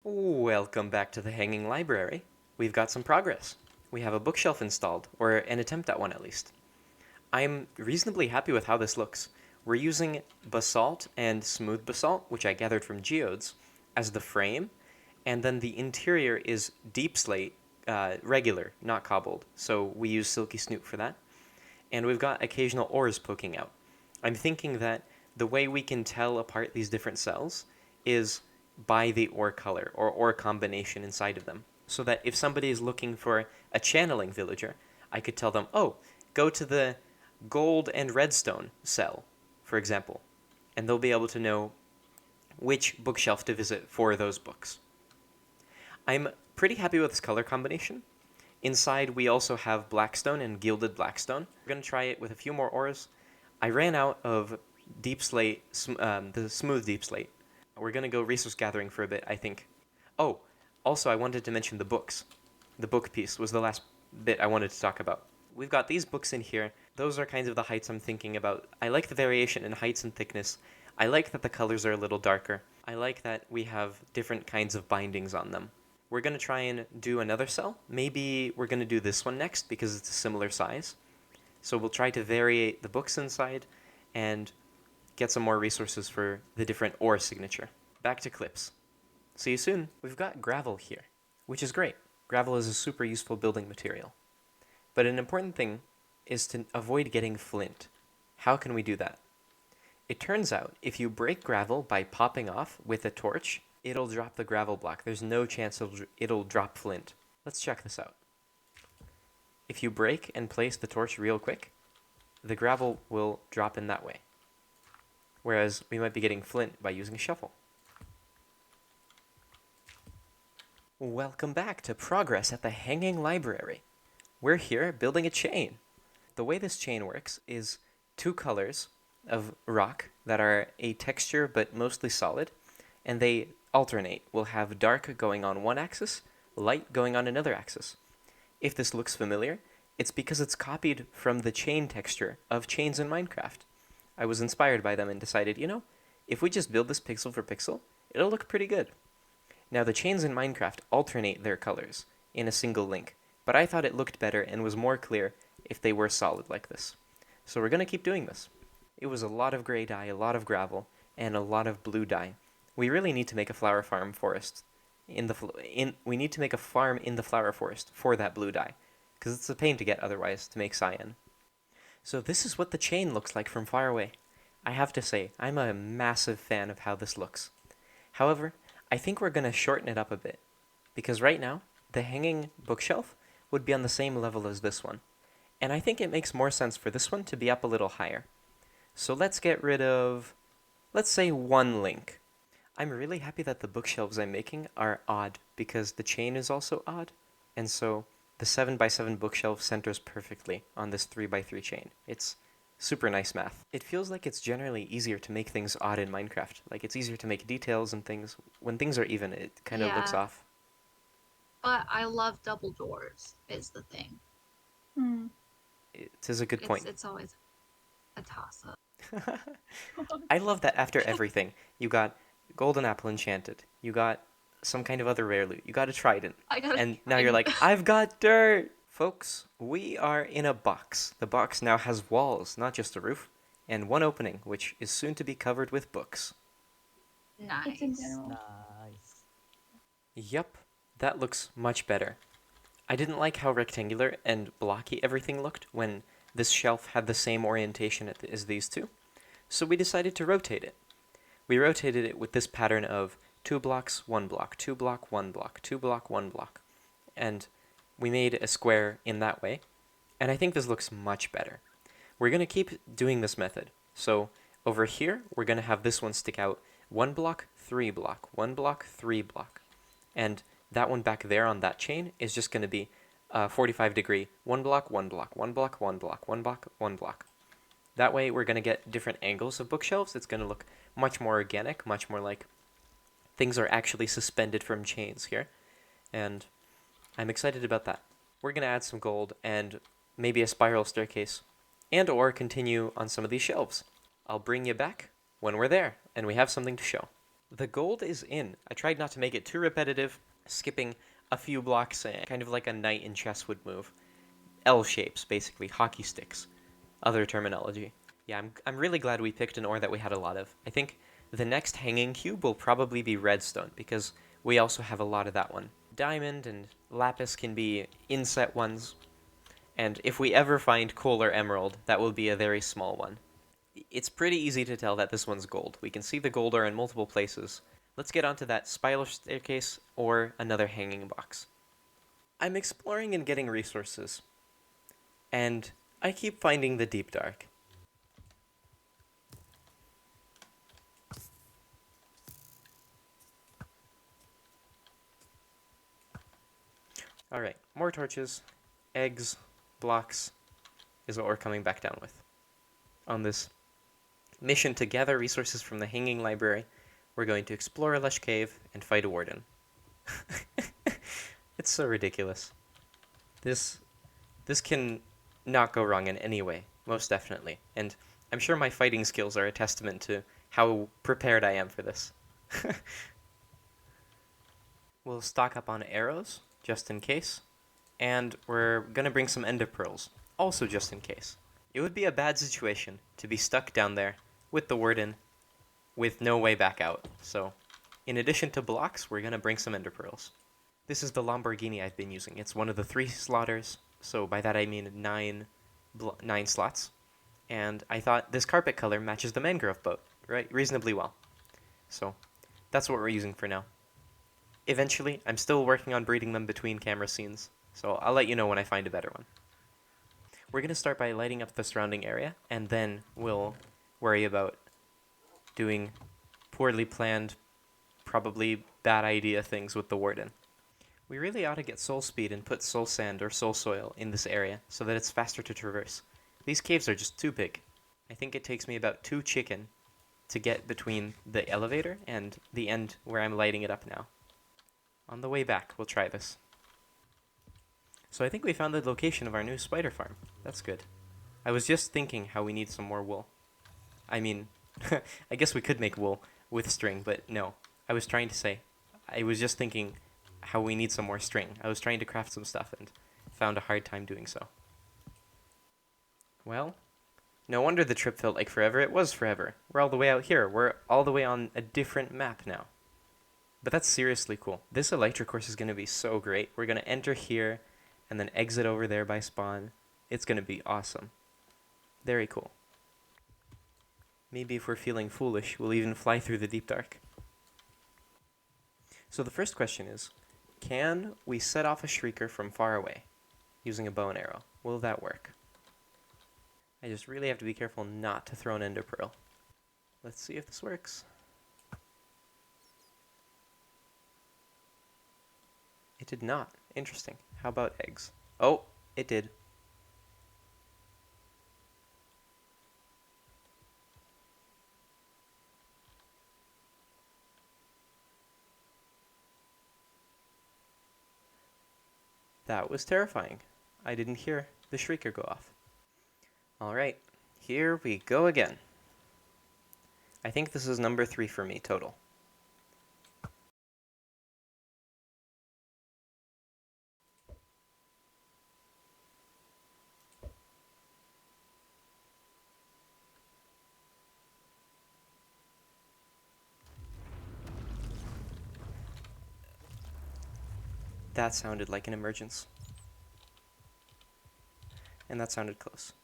Welcome back to the Hanging Library. We've got some progress. We have a bookshelf installed, or an attempt at one at least. I'm reasonably happy with how this looks. We're using basalt and smooth basalt, which I gathered from geodes, as the frame, and then the interior is deep slate, regular, not cobbled, so we use silky snoot for that. And we've got occasional ores poking out. I'm thinking that the way we can tell apart these different cells is by the ore color or ore combination inside of them. So that if somebody is looking for a channeling villager, I could tell them, oh, go to the gold and redstone cell, for example, and they'll be able to know which bookshelf to visit for those books. I'm pretty happy with this color combination. Inside, we also have blackstone and gilded blackstone. We're going to try it with a few more ores. I ran out of deep slate, the smooth deep slate. We're going to go resource gathering for a bit, I think. Oh, also, I wanted to mention the books. The book piece was the last bit I wanted to talk about. We've got these books in here. Those are kinds of the heights I'm thinking about. I like the variation in heights and thickness. I like that the colors are a little darker. I like that we have different kinds of bindings on them. We're going to try and do another cell. Maybe we're going to do this one next because it's a similar size. So we'll try to vary the books inside and get some more resources for the different ore signature. Back to clips. See you soon. We've got gravel here, which is great. Gravel is a super useful building material. But an important thing is to avoid getting flint. How can we do that? It turns out if you break gravel by popping off with a torch, it'll drop the gravel block. There's no chance it'll drop flint. Let's check this out. If you break and place the torch real quick, the gravel will drop in that way. Whereas we might be getting flint by using a shovel. Welcome back to progress at the Hanging Library. We're here building a chain. The way this chain works is two colors of rock that are a texture but mostly solid, and they alternate. We'll have dark going on one axis, light going on another axis. If this looks familiar, it's because it's copied from the chain texture of chains in Minecraft. I was inspired by them and decided, if we just build this pixel for pixel, it'll look pretty good. Now, the chains in Minecraft alternate their colors in a single link, but I thought it looked better and was more clear if they were solid like this. So we're going to keep doing this. It was a lot of gray dye, a lot of gravel, and a lot of blue dye. We really need to make a flower farm forest. We need to make a farm in the flower forest for that blue dye, because it's a pain to get otherwise to make cyan. So this is what the chain looks like from far away. I have to say, I'm a massive fan of how this looks. However, I think we're going to shorten it up a bit, because right now, the hanging bookshelf would be on the same level as this one. And I think it makes more sense for this one to be up a little higher. So let's get rid of, let's say, one link. I'm really happy that the bookshelves I'm making are odd, because the chain is also odd, and so the 7x7 bookshelf centers perfectly on this 3x3 chain. It's super nice math. It feels like it's generally easier to make things odd in Minecraft. Like, it's easier to make details and things. When things are even, it kind of looks Yeah, off. but I love double doors is the thing. Hmm. It is a good It's point. it's always a toss up. I love that after everything, you got Golden Apple Enchanted, you got some kind of other rare loot, you got a trident, I gotta and now you're find like, I've got dirt! Folks, we are in a box. The box now has walls, not just a roof, and one opening, which is soon to be covered with books. It's in nice. general. Nice. Yup, that looks much better. I didn't like how rectangular and blocky everything looked when this shelf had the same orientation as these two, so we decided to rotate it. We rotated it with this pattern of 2 blocks, 1 block, 2 block, 1 block, 2 block, 1 block. And we made a square in that way. And I think this looks much better. We're going to keep doing this method. So over here, we're going to have this one stick out 1 block, 3 block, 1 block, 3 block. And that one back there on that chain is just going to be 45 degree, 1 block, 1 block, 1 block, 1 block, 1 block, 1 block. That way we're going to get different angles of bookshelves. It's going to look much more organic, much more like things are actually suspended from chains here. And I'm excited about that. We're going to add some gold and maybe a spiral staircase, and or continue on some of these shelves. I'll bring you back when we're there and we have something to show. The gold is in. I tried not to make it too repetitive, skipping a few blocks, kind of like a knight in chess would move. L shapes, basically, hockey sticks. Other terminology. Yeah, I'm really glad we picked an ore that we had a lot of. I think the next hanging cube will probably be redstone, because we also have a lot of that one. Diamond and lapis can be inset ones, and if we ever find coal or emerald, that will be a very small one. It's pretty easy to tell that this one's gold. We can see the gold ore in multiple places. Let's get onto that spiral staircase or another hanging box. I'm exploring and getting resources, and I keep finding the deep dark. Alright, more torches, eggs, blocks is what we're coming back down with. On this mission to gather resources from the Hanging Library, we're going to explore a lush cave and fight a warden. It's so ridiculous. This can not go wrong in any way, most definitely. And I'm sure my fighting skills are a testament to how prepared I am for this. We'll stock up on arrows, just in case. And we're gonna bring some ender pearls, also just in case. It would be a bad situation to be stuck down there with the warden with no way back out. So, in addition to blocks, we're gonna bring some ender pearls. This is the Lamborghini I've been using. It's one of the 3 slaughters, so by that I mean 9 slots. And I thought this carpet color matches the mangrove boat, right, reasonably well. So, that's what we're using for now. Eventually, I'm still working on breeding them between camera scenes, so I'll let you know when I find a better one. We're going to start by lighting up the surrounding area, and then we'll worry about doing poorly planned, probably bad idea things with the warden. We really ought to get soul speed and put soul sand or soul soil in this area so that it's faster to traverse. These caves are just too big. I think it takes me about 2 chicken to get between the elevator and the end where I'm lighting it up now. On the way back, we'll try this. So I think we found the location of our new spider farm. That's good. I was just thinking how we need some more wool. I mean, I guess we could make wool with string, but no. I was just thinking how we need some more string. I was trying to craft some stuff and found a hard time doing so. Well, no wonder the trip felt like forever. It was forever. We're all the way out here. We're all the way on a different map now. But that's seriously cool. This electric course is going to be so great. We're going to enter here and then exit over there by spawn. It's going to be awesome. Very cool. Maybe if we're feeling foolish, we'll even fly through the deep dark. So the first question is, can we set off a shrieker from far away using a bow and arrow? Will that work? I just really have to be careful not to throw an ender pearl. Let's see if this works. It did not. Interesting. How about eggs? Oh, it did. That was terrifying. I didn't hear the shrieker go off. Alright, here we go again. I think this is number 3 for me total. That sounded like an emergence. And that sounded close.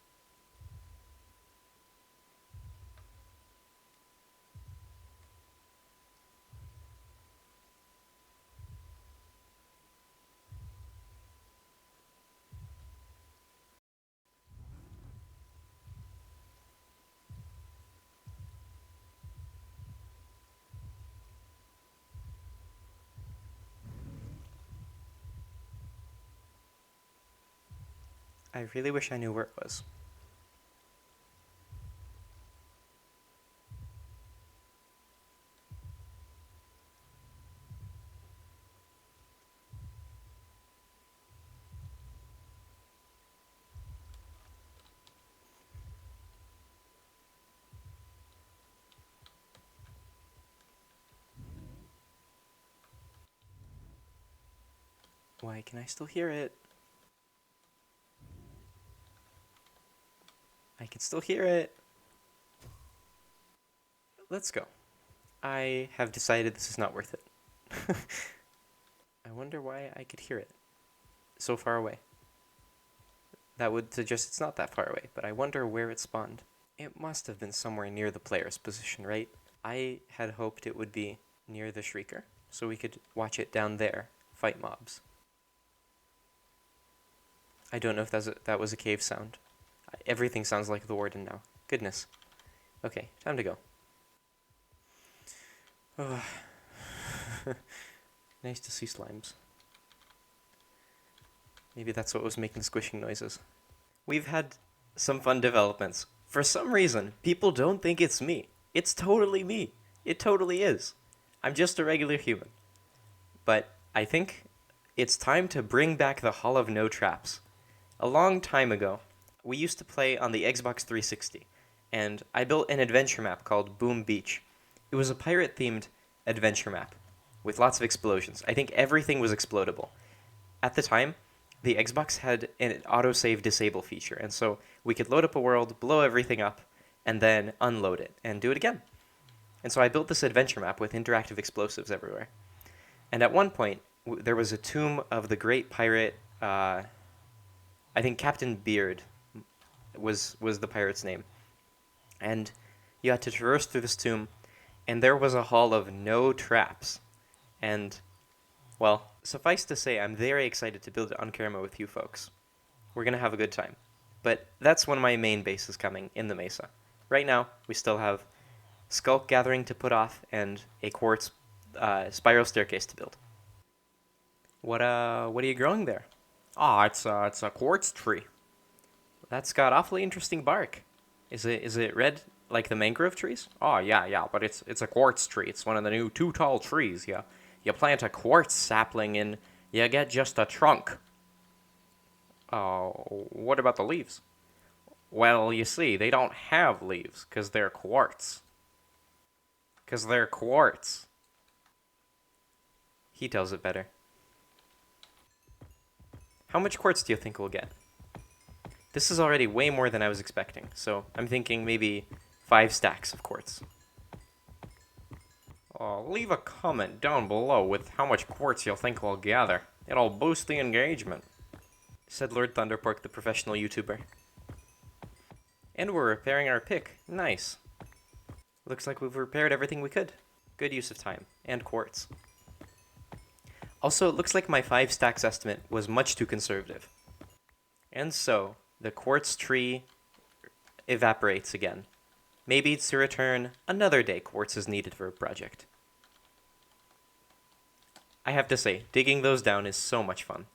I really wish I knew where it was. Why can I still hear it? I can still hear it. Let's go. I have decided this is not worth it. I wonder why I could hear it so far away. That would suggest it's not that far away, but I wonder where it spawned. It must have been somewhere near the player's position, right? I had hoped it would be near the Shrieker, so we could watch it down there, fight mobs. I don't know if that was a cave sound. Everything sounds like the warden now. Goodness. Okay, time to go. Oh. Nice to see slimes. Maybe that's what was making the squishing noises. We've had some fun developments. For some reason, people don't think it's me. It's totally me. It totally is. I'm just a regular human. But I think it's time to bring back the Hall of No Traps. A long time ago, we used to play on the Xbox 360, and I built an adventure map called Boom Beach. It was a pirate-themed adventure map with lots of explosions. I think everything was explodable. At the time, the Xbox had an autosave disable feature, and so we could load up a world, blow everything up, and then unload it, and do it again. And so I built this adventure map with interactive explosives everywhere. And at one point, there was a tomb of the great pirate, I think Captain Beard was the pirate's name. And you had to traverse through this tomb, and there was a hall of no traps. And, well, suffice to say, I'm very excited to build it on camera with you folks. We're going to have a good time. But that's when my main base is coming, in the mesa. Right now, we still have Skulk Gathering to put off and a quartz spiral staircase to build. What are you growing there? It's a quartz tree. That's got awfully interesting bark. Is it red like the mangrove trees? Oh yeah, but it's a quartz tree. It's one of the new too tall trees. You plant a quartz sapling and you get just a trunk. What about the leaves? Well, you see, they don't have leaves because they're quartz. He tells it better. How much quartz do you think we'll get? This is already way more than I was expecting, so I'm thinking maybe 5 stacks of quartz. Leave a comment down below with how much quartz you'll think we'll gather. It'll boost the engagement, said Lord Thunderpork, the professional YouTuber. And we're repairing our pick. Nice. Looks like we've repaired everything we could. Good use of time. And quartz. Also, it looks like my 5 stacks estimate was much too conservative. And so, the quartz tree evaporates again. Maybe to return another day quartz is needed for a project. I have to say, digging those down is so much fun.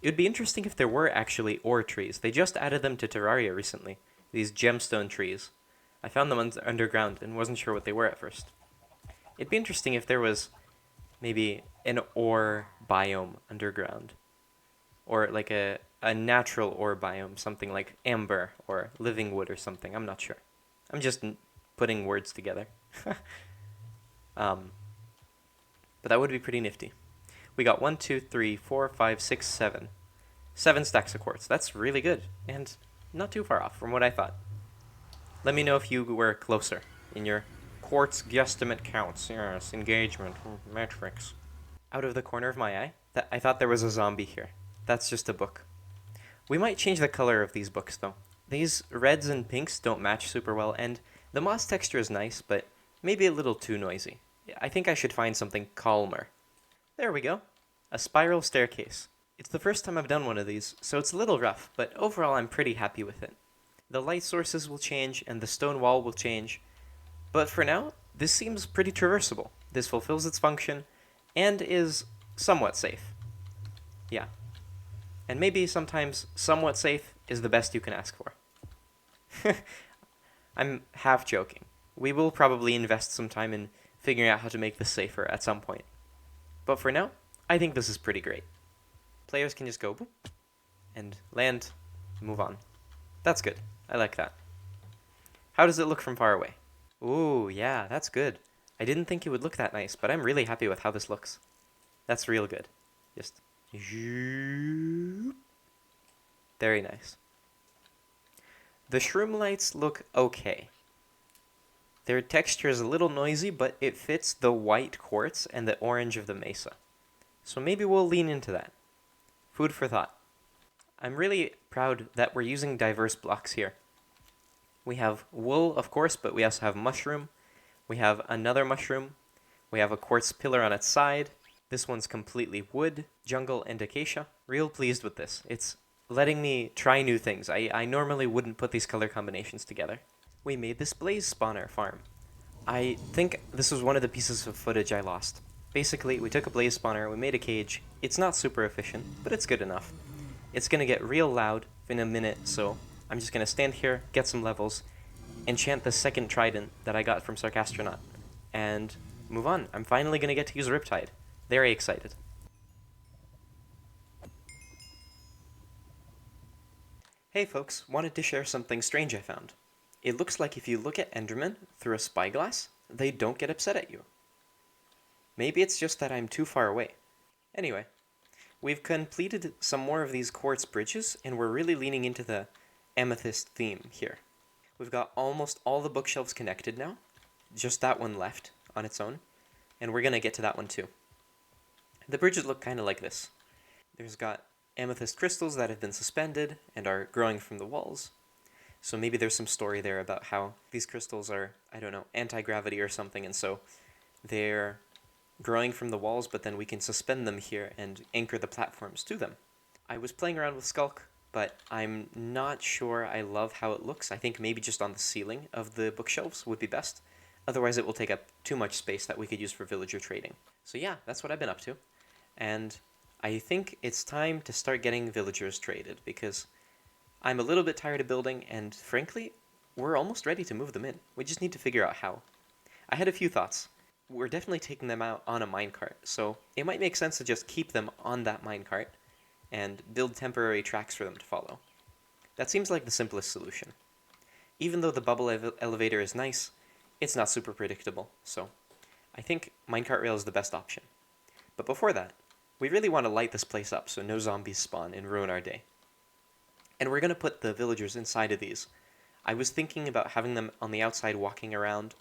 It would be interesting if there were actually ore trees. They just added them to Terraria recently. These gemstone trees. I found them underground and wasn't sure what they were at first. It'd be interesting if there was maybe an ore biome underground. Or like a natural ore biome, something like amber or living wood or something. I'm not sure. I'm just putting words together. But that would be pretty nifty. We got 1, 2, 3, 4, 5, 6, 7. 7 stacks of quartz. That's really good. And not too far off from what I thought. Let me know if you were closer in your quartz guesstimate counts. Yes, engagement, metrics. Out of the corner of my eye, I thought there was a zombie here. That's just a book. We might change the color of these books, though. These reds and pinks don't match super well, and the moss texture is nice, but maybe a little too noisy. I think I should find something calmer. There we go. A spiral staircase. It's the first time I've done one of these, so it's a little rough, but overall I'm pretty happy with it. The light sources will change, and the stone wall will change. But for now, this seems pretty traversable. This fulfills its function, and is somewhat safe. Yeah. And maybe sometimes somewhat safe is the best you can ask for. I'm half joking. We will probably invest some time in figuring out how to make this safer at some point. But for now, I think this is pretty great. Players can just go boop, and land, move on. That's good. I like that. How does it look from far away? Ooh, yeah, that's good. I didn't think it would look that nice, but I'm really happy with how this looks. That's real good. Just zoop. Very nice. The shroom lights look okay. Their texture is a little noisy, but it fits the white quartz and the orange of the mesa. So maybe we'll lean into that. Food for thought. I'm really proud that we're using diverse blocks here. We have wool, of course, but we also have mushroom. We have another mushroom. We have a quartz pillar on its side. This one's completely wood, jungle, and acacia. Real pleased with this. It's letting me try new things. I normally wouldn't put these color combinations together. We made this blaze spawner farm. I think this was one of the pieces of footage I lost. Basically, we took a blaze spawner, we made a cage. It's not super efficient, but it's good enough. It's gonna get real loud in a minute, so I'm just gonna stand here, get some levels, enchant the second trident that I got from Sarcastronaut, and move on. I'm finally gonna get to use Riptide. Very excited. Hey folks, wanted to share something strange I found. It looks like if you look at Endermen through a spyglass, they don't get upset at you. Maybe it's just that I'm too far away. Anyway, we've completed some more of these quartz bridges, and we're really leaning into the amethyst theme here. We've got almost all the bookshelves connected now, just that one left on its own, and we're gonna get to that one too. The bridges look kind of like this. There's got amethyst crystals that have been suspended and are growing from the walls. So maybe there's some story there about how these crystals are, I don't know, anti-gravity or something, and so they're growing from the walls, but then we can suspend them here and anchor the platforms to them. I was playing around with Skulk, but I'm not sure I love how it looks. I think maybe just on the ceiling of the bookshelves would be best. Otherwise it will take up too much space that we could use for villager trading. So yeah, that's what I've been up to. And I think it's time to start getting villagers traded, because I'm a little bit tired of building, and frankly, we're almost ready to move them in. We just need to figure out how. I had a few thoughts. We're definitely taking them out on a minecart, so it might make sense to just keep them on that minecart and build temporary tracks for them to follow. That seems like the simplest solution. Even though the bubble elevator is nice, it's not super predictable, so I think minecart rail is the best option. But before that, we really want to light this place up so no zombies spawn and ruin our day. And we're going to put the villagers inside of these. I was thinking about having them on the outside walking around,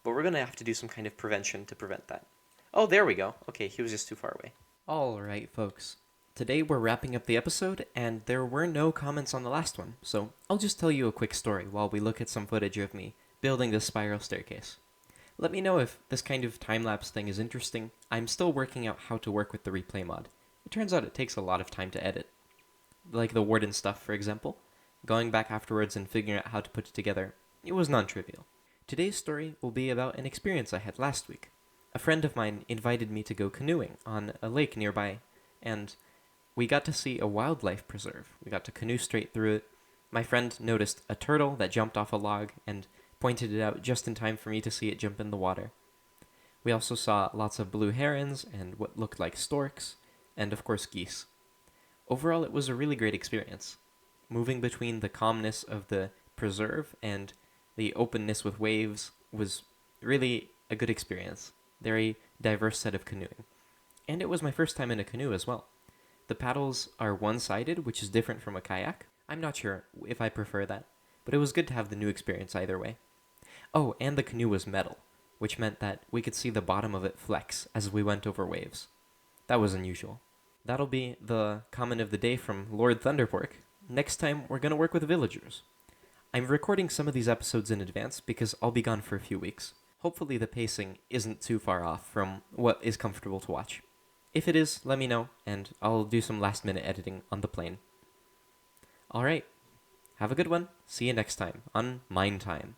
but we're going to have to do some kind of prevention to prevent that. Oh, there we go. Okay, he was just too far away. Alright, folks. Today we're wrapping up the episode, and there were no comments on the last one, so I'll just tell you a quick story while we look at some footage of me building this spiral staircase. Let me know if this kind of time-lapse thing is interesting. I'm still working out how to work with the replay mod. It turns out it takes a lot of time to edit. Like the warden stuff, for example. Going back afterwards and figuring out how to put it together, it was non-trivial. Today's story will be about an experience I had last week. A friend of mine invited me to go canoeing on a lake nearby, and we got to see a wildlife preserve. We got to canoe straight through it. My friend noticed a turtle that jumped off a log and pointed it out just in time for me to see it jump in the water. We also saw lots of blue herons and what looked like storks, and of course geese. Overall, it was a really great experience. Moving between the calmness of the preserve and the openness with waves was really a good experience. Very diverse set of canoeing. And it was my first time in a canoe as well. The paddles are one-sided, which is different from a kayak. I'm not sure if I prefer that, but it was good to have the new experience either way. Oh, and the canoe was metal, which meant that we could see the bottom of it flex as we went over waves. That was unusual. That'll be the comment of the day from Lord Thunderpork. Next time, we're going to work with villagers. I'm recording some of these episodes in advance because I'll be gone for a few weeks. Hopefully the pacing isn't too far off from what is comfortable to watch. If it is, let me know, and I'll do some last-minute editing on the plane. Alright, have a good one. See you next time on MineTime.